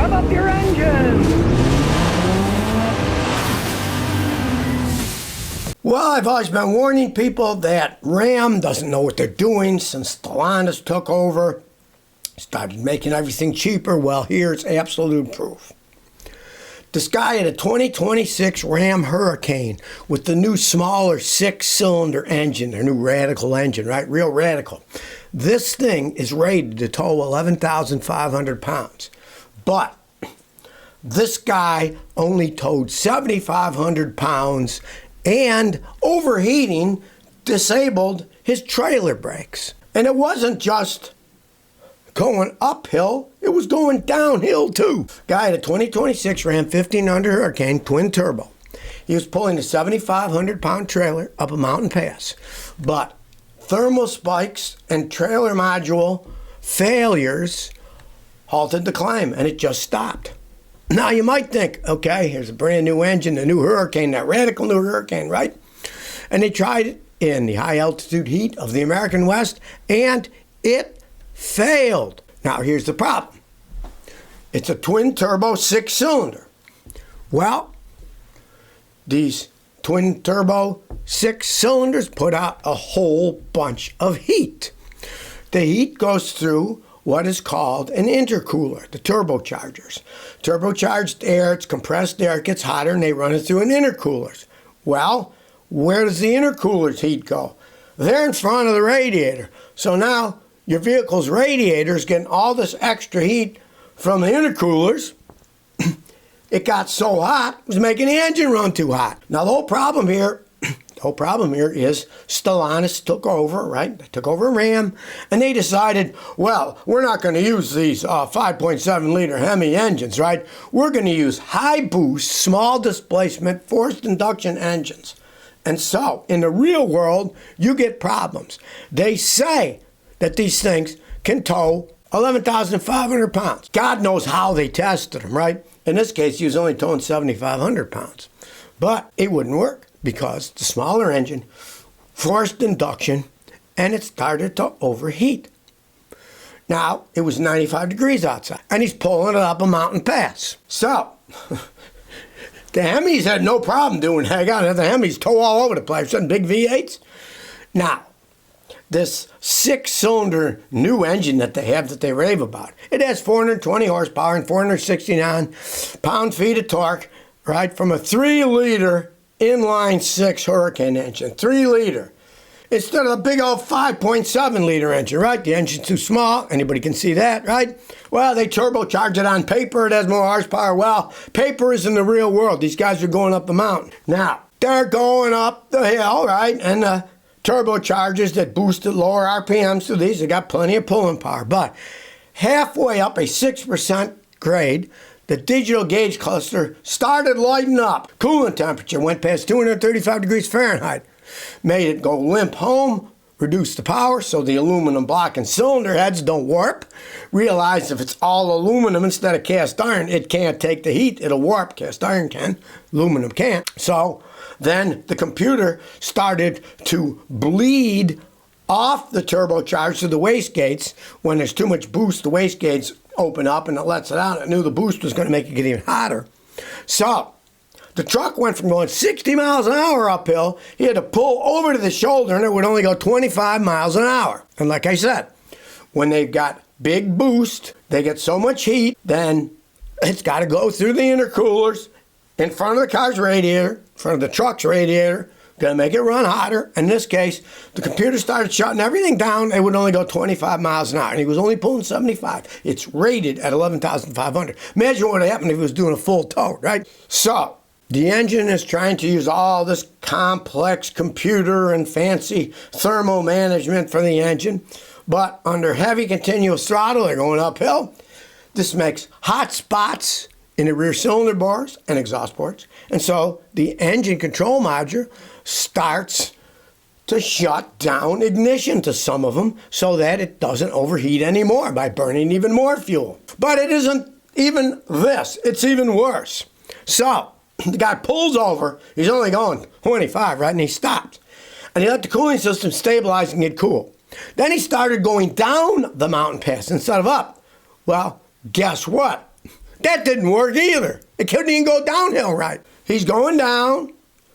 Rev up your engine! Well, I've always been warning people that Ram doesn't know what they're doing since Stellantis took over, started making everything cheaper. Well, here's absolute proof. This guy had a 2026 Ram Hurricane with the new smaller 6-cylinder engine, their new radical engine, right? Real radical. This thing is rated to tow 11,500 pounds. But this guy only towed 7,500 pounds, and overheating disabled his trailer brakes. And it wasn't just going uphill, it was going downhill too. Guy had a 2026 Ram 1500 Hurricane twin turbo. He was pulling a 7,500 pound trailer up a mountain pass. But thermal spikes and trailer module failures halted the climb, and it just stopped. Now you might think, okay, here's a brand new engine, the new Hurricane, that radical new Hurricane, right? And they tried it in the high altitude heat of the American West, and it failed. Now here's the problem. It's a twin turbo 6-cylinder. Well, these twin turbo 6 cylinders put out a whole bunch of heat. The heat goes through what is called an intercooler, the turbochargers. Turbocharged air, it's compressed air, it gets hotter, and they run it through an intercooler. Well, where does the intercooler's heat go? They're in front of the radiator. So now your vehicle's radiator is getting all this extra heat from the intercoolers. It got so hot, it was making the engine run too hot. Now the whole problem here is Stellantis took over, right? They took over Ram, and they decided, well, we're not going to use these 5.7 liter Hemi engines, right? We're going to use high boost, small displacement, forced induction engines. And so, in the real world, you get problems. They say that these things can tow 11,500 pounds. God knows how they tested them, right? In this case, he was only towing 7,500 pounds. But it wouldn't work, because the smaller engine forced induction, and it started to overheat. Now, it was 95 degrees outside, and he's pulling it up a mountain pass. So, the Hemis had no problem doing that. The Hemis tow all over the place, and big V8s. Now, this 6-cylinder new engine that they have that they rave about, it has 420 horsepower and 469 pound-feet of torque, right, from a 3-liter inline 6 Hurricane engine, 3 liter, instead of the big old 5.7 liter engine, right? The engine's too small. Anybody can see that, right? Well, they turbocharge it on paper. It has more horsepower. Well, paper is in the real world. These guys are going up the mountain. Now, they're going up the hill, right? And the turbochargers that boost at lower RPMs, so these have got plenty of pulling power. But halfway up a 6% grade, the digital gauge cluster started lighting up. Coolant temperature went past 235 degrees Fahrenheit. Made it go limp home, reduced the power so the aluminum block and cylinder heads don't warp. Realized if it's all aluminum instead of cast iron, it can't take the heat. It'll warp. Cast iron can. Aluminum can't. So then the computer started to bleed off the turbocharger to the wastegates. When there's too much boost, the wastegates open up and it lets it out. It knew the boost was going to make it get even hotter. So the truck went from going 60 miles an hour uphill, he had to pull over to the shoulder, and it would only go 25 miles an hour. And like I said, when they've got big boost, they get so much heat, then it's got to go through the intercoolers in front of the car's radiator, in front of the truck's radiator, going to make it run hotter. In this case, the computer started shutting everything down. It would only go 25 miles an hour, and he was only pulling 75. It's rated at 11,500. Imagine what would happen if he was doing a full tow, right? So the engine is trying to use all this complex computer and fancy thermal management for the engine, but under heavy continuous throttle, they're going uphill. This makes hot spots in the rear cylinder bars and exhaust ports, and so the engine control module starts to shut down ignition to some of them so that it doesn't overheat anymore by burning even more fuel. But it isn't even this. It's even worse. So the guy pulls over. He's only going 25, right? And he stopped. And he let the cooling system stabilize and get cool. Then he started going down the mountain pass instead of up. Well, guess what? That didn't work either. It couldn't even go downhill right. He's going down,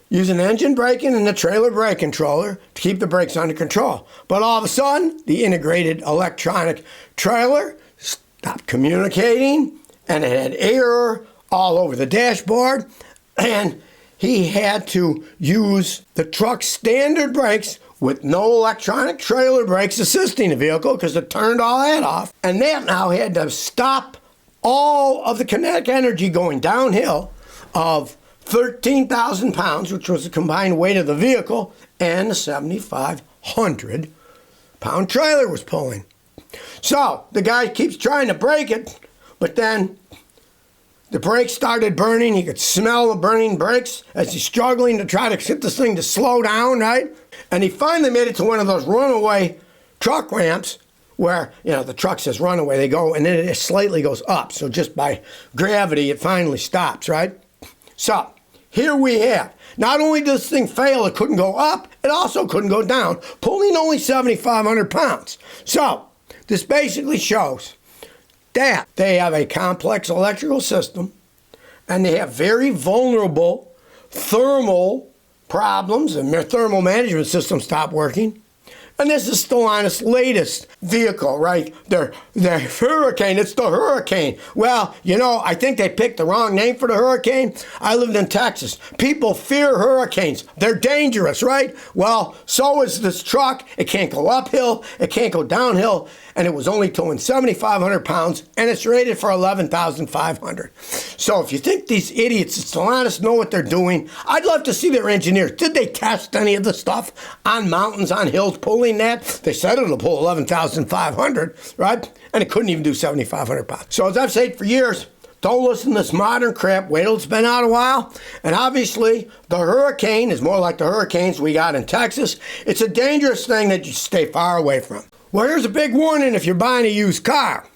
using engine braking and the trailer brake controller to keep the brakes under control. But all of a sudden, the integrated electronic trailer stopped communicating, and it had error all over the dashboard, and he had to use the truck's standard brakes with no electronic trailer brakes assisting the vehicle because it turned all that off. And that now had to stop all of the kinetic energy going downhill of 13,000 pounds, which was the combined weight of the vehicle, and the 7,500 pound trailer was pulling. So the guy keeps trying to brake it, but then the brakes started burning. He could smell the burning brakes as he's struggling to try to get this thing to slow down, right? And he finally made it to one of those runaway truck ramps where, the truck says runaway, they go, and then it slightly goes up. So just by gravity, it finally stops, right? So here we have, not only does this thing fail, it couldn't go up, it also couldn't go down, pulling only 7,500 pounds. So this basically shows that they have a complex electrical system and they have very vulnerable thermal problems, and their thermal management system stopped working. And this is Stellantis' latest vehicle, right? Their Hurricane, it's the Hurricane. Well, I think they picked the wrong name for the Hurricane. I lived in Texas. People fear hurricanes. They're dangerous, right? Well, so is this truck. It can't go uphill. It can't go downhill. And it was only towing 7,500 pounds, and it's rated for 11,500. So if you think these idiots at Stellantis know what they're doing, I'd love to see their engineers. Did they test any of the stuff on mountains, on hills, pulling that? They said it'll pull 11,500, right? And it couldn't even do 7,500 pounds. So as I've said for years, don't listen to this modern crap. Wait till it's been out a while. And obviously, the Hurricane is more like the hurricanes we got in Texas. It's a dangerous thing that you stay far away from. Well, here's a big warning if you're buying a used car.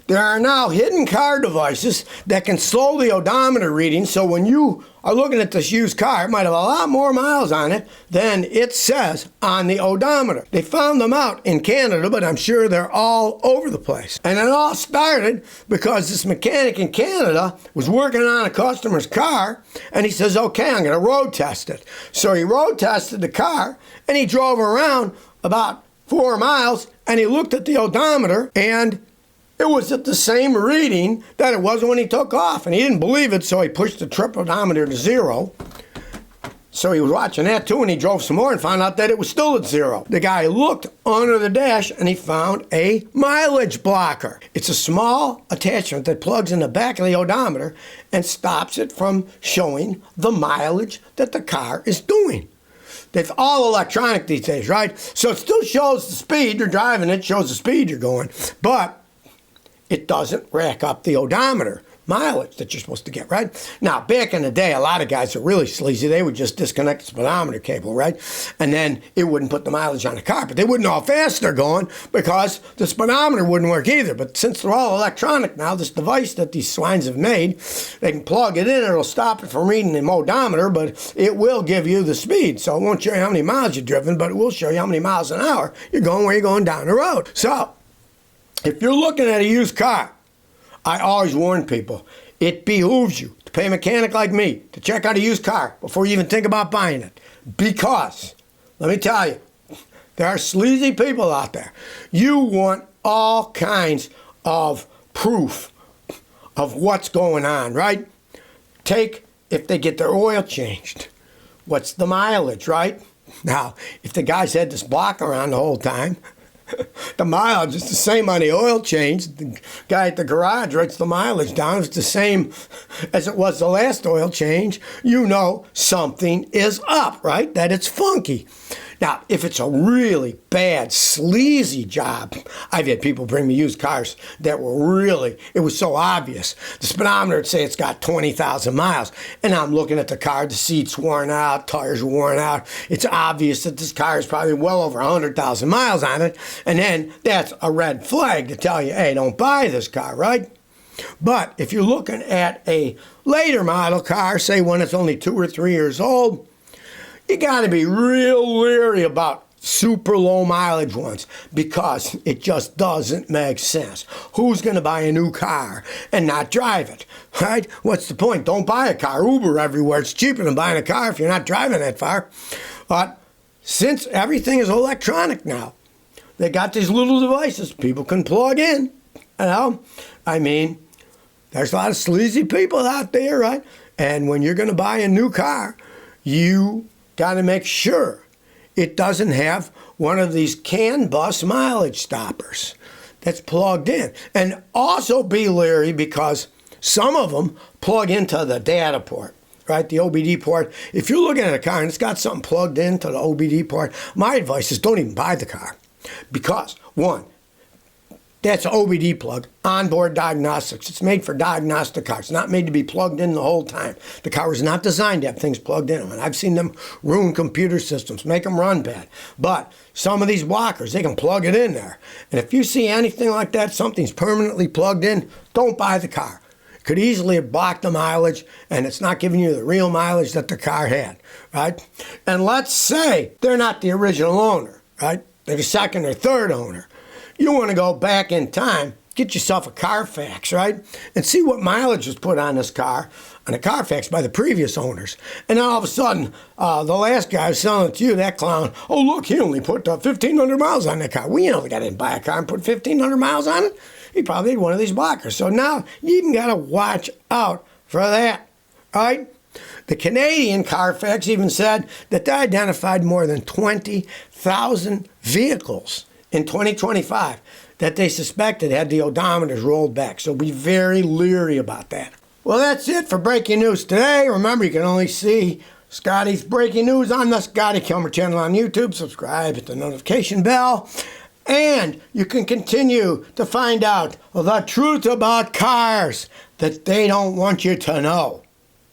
There are now hidden car devices that can slow the odometer reading, so when you are looking at this used car, it might have a lot more miles on it than it says on the odometer. They found them out in Canada, but I'm sure they're all over the place. And it all started because this mechanic in Canada was working on a customer's car, and he says, okay, I'm going to road test it. So he road tested the car, and he drove around about 4 miles, and he looked at the odometer, and it was at the same reading that it was when he took off. And he didn't believe it, so he pushed the trip odometer to 0. So he was watching that too, and he drove some more and found out that it was still at 0. The guy looked under the dash, and he found a mileage blocker. It's a small attachment that plugs in the back of the odometer and stops it from showing the mileage that the car is doing. They're all electronic these days, right? So it still shows the speed you're driving, it shows the speed you're going, but it doesn't rack up the odometer mileage that you're supposed to get, right? Now, back in the day, a lot of guys are really sleazy. They would just disconnect the speedometer cable, right? And then it wouldn't put the mileage on the car, but they wouldn't know how fast they're going because the speedometer wouldn't work either. But since they're all electronic now, this device that these swines have made, they can plug it in, it'll stop it from reading the odometer, but it will give you the speed. So it won't show you how many miles you've driven, but it will show you how many miles an hour you're going where you're going down the road. So if you're looking at a used car, I always warn people, it behooves you to pay a mechanic like me to check out a used car before you even think about buying it. Because, let me tell you, there are sleazy people out there. You want all kinds of proof of what's going on, right? Take if they get their oil changed. What's the mileage, right? Now, if the guy's had this blocker on the whole time, the mileage is the same on the oil change. The guy at the garage writes the mileage down. It's the same as it was the last oil change. You know something is up, right? That it's funky. Now, if it's a really bad, sleazy job, I've had people bring me used cars that were really, it was so obvious. The speedometer would say it's got 20,000 miles. And I'm looking at the car, the seat's worn out, tires worn out. It's obvious that this car is probably well over 100,000 miles on it. And then that's a red flag to tell you, hey, don't buy this car, right? But if you're looking at a later model car, say when it's only 2 or 3 years old, you got to be real leery about super low mileage ones, because it just doesn't make sense. Who's going to buy a new car and not drive it, right? What's the point? Don't buy a car. Uber everywhere. It's cheaper than buying a car if you're not driving that far. But since everything is electronic now, they got these little devices people can plug in. You know, I mean, there's a lot of sleazy people out there, right? And when you're going to buy a new car, you got to make sure it doesn't have one of these CAN bus mileage stoppers that's plugged in. And also be leery, because some of them plug into the data port, right? The OBD port. If you're looking at a car and it's got something plugged into the OBD port, my advice is don't even buy the car. Because, one, that's an OBD plug, onboard diagnostics. It's made for diagnostic cars. It's not made to be plugged in the whole time. The car was not designed to have things plugged in them. And I've seen them ruin computer systems, make them run bad. But some of these blockers, they can plug it in there. And if you see anything like that, something's permanently plugged in, don't buy the car. It could easily have blocked the mileage, and it's not giving you the real mileage that the car had, right? And let's say they're not the original owner, right? They're the second or third owner. You want to go back in time, get yourself a Carfax, right? And see what mileage was put on this car, on a Carfax by the previous owners. And then all of a sudden, the last guy was selling it to you, that clown, oh, look, he only put 1,500 miles on that car. Well, you know the guy didn't buy a car and put 1,500 miles on it. He probably had one of these blockers. So now you even got to watch out for that, right? The Canadian Carfax even said that they identified more than 20,000 vehicles in 2025 that they suspected had the odometers rolled back. So be very leery about that. Well, that's it for breaking news today. Remember, you can only see Scotty's breaking news on the Scotty Kilmer channel on YouTube. Subscribe, hit the notification bell. And you can continue to find out the truth about cars that they don't want you to know.